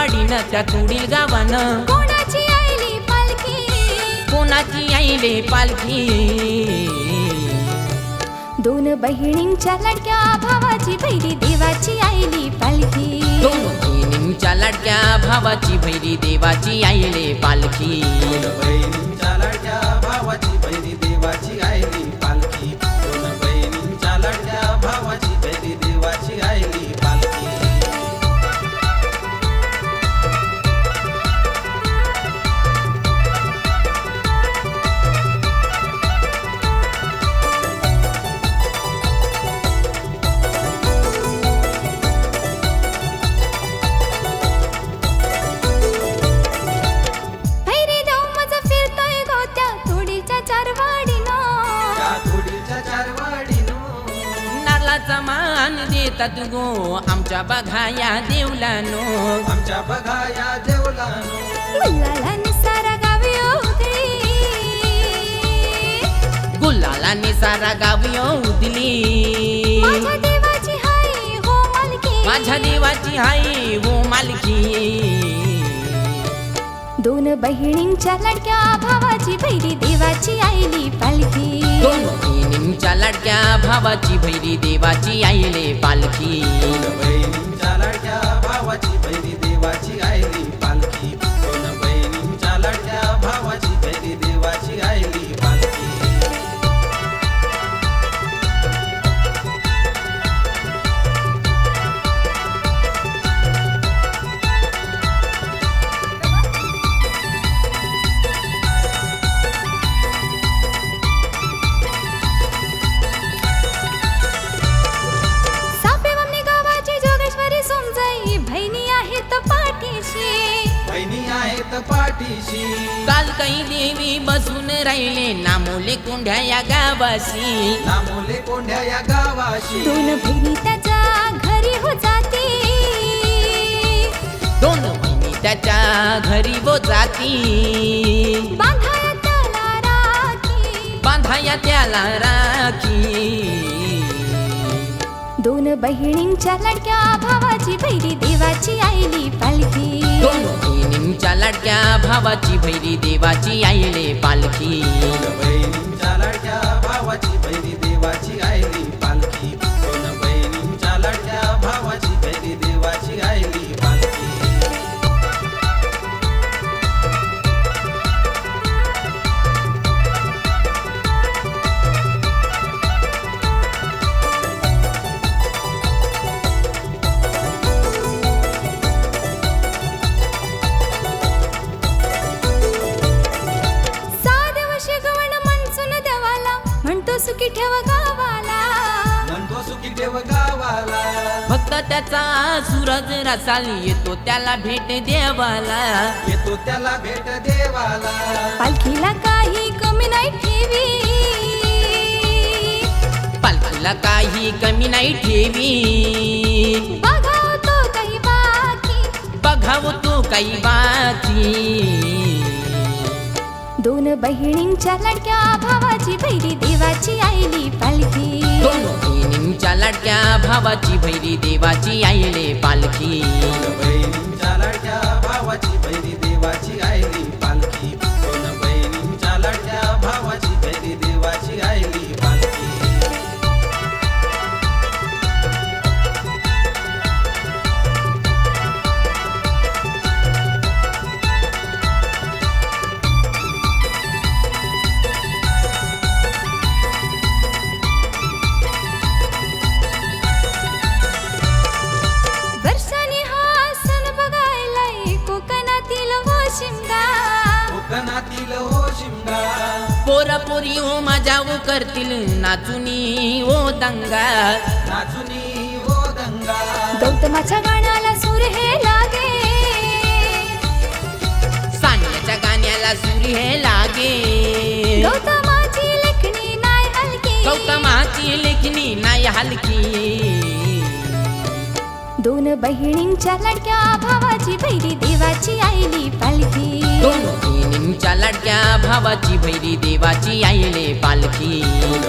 वाडीन त्या तुडील गावानं कोणाची आईली पालखी, कोणाची आईले पालखी. दोन बहिणींच्या लाडक्या भावाची भैरी देवाची आईली पालखी. दोन बहिणींच्या लाडक्या भावाची भैरी देवाची आईले पालखी. दोन बहिणींच्या लाडक्या भावाची भैरी देवाची आईली पालखी. दोन बहिणींच्या लाडक्या भावाची भैरी देवाची आईली पालखी. भैरी देव माझा फिरतोय गोत्या तुडीच्या चार वाडीनं. त्या थोडीच्या चार वाडीनो नारळाचा मान देतात गो आमच्या बघाया देवलानो. आमच्या बघा या देवलानो. गुलाला निसारा गावी उधळी, गुलाला निसारा गावी उदली. माझ्या देवाची हाय हो मालकी. माझ्या देवाची हाय हो मालकी. दोन बहिणींच्या लाडक्या भावाची भैरी देवाची आईली पालखी. दोन बहिणींच्या लाडक्या भावाची भैरी देवाची आईले पालखी. दोन बहिणींच्या लाडक्या भावाची भैरी देवाची आईली पालखी. दोन बहिणींच्या लाडक्या भावाची भैरी देवाची आईली पालखी. सापेवामनी गावाची जोगेश्वरी समजाई बहिणी आहेत पाठीशी. बहिणी आहेत पाठीशी. काल काही देवी बसून राहिले नामोले कोंढ्या या गावाशी. नामोले कोंढ्या या गावाशी. दोन बहिणी त्याच्या घरी हो जाती. दोन बहिणी त्याच्या घरी व जाती. बांधाया त्याला राखी. बांधाया त्याला राखी. दोन बहिणींच्या लाडक्या भावाची भैरी देवाची आईली पालखी. दोन बहिणींच्या लाडक्या भावाची भैरी देवाची आईले पालखी. दोन बहिणींच्या लाडक्या भावाची भैरी देवाची आईली पालखी. दोन बहिणींच्या लाडक्या भावाची भैरी देवाची आईली पालखी. सादेव शिकवण मनसून देवाला म्हणतो सुखी ठेव गावाला. म्हणतो सुखी देव गावाला. फक्त त्याचा सूरज रसाल येतो त्याला भेट देवाला. येतो त्याला भेट देवाला. पालखीला काही कमी नाही ठेवी. पालखीला काही कमी नाही ठेवी. बघाव तो काही बाकी. बघाव तो काही बाकी. दोन बहिणींच्या लाडक्या भावाची भैरी देवाची आईली पालखी. दोन बहिणींच्या लाडक्या भावाची भैरी देवाची आईले पालखी. दोन बहिणींच्या लाडक्या भावाची भैरी देवाची आईली पालखी. दोन बहिणींच्या लाडक्या भावाची भैरी देवाची आईली पालखी. वर्षांनी हा सण बघायला कोकणातील हो शिमगा. कोकणातील हो शिमगा. पोरा पोरी हो माझ्या ओ करतील नाचुनी ओ दंगा. नाचुनी हो दंगा. गौतमाच्या गाण्याला सूर हे लागे. सान्याच्या गाण्याला सूर हे लागे. गौतमाची लेखणी नाही हलकी. गौतमाची लेखणी नाही हलकी. दोन बहिणींच्या लाडक्या भावाची भैरी देवाची आईली पालखी. दोन बहिणींच्या लाडक्या भावाची भैरी देवाची आईले पालखी. दोन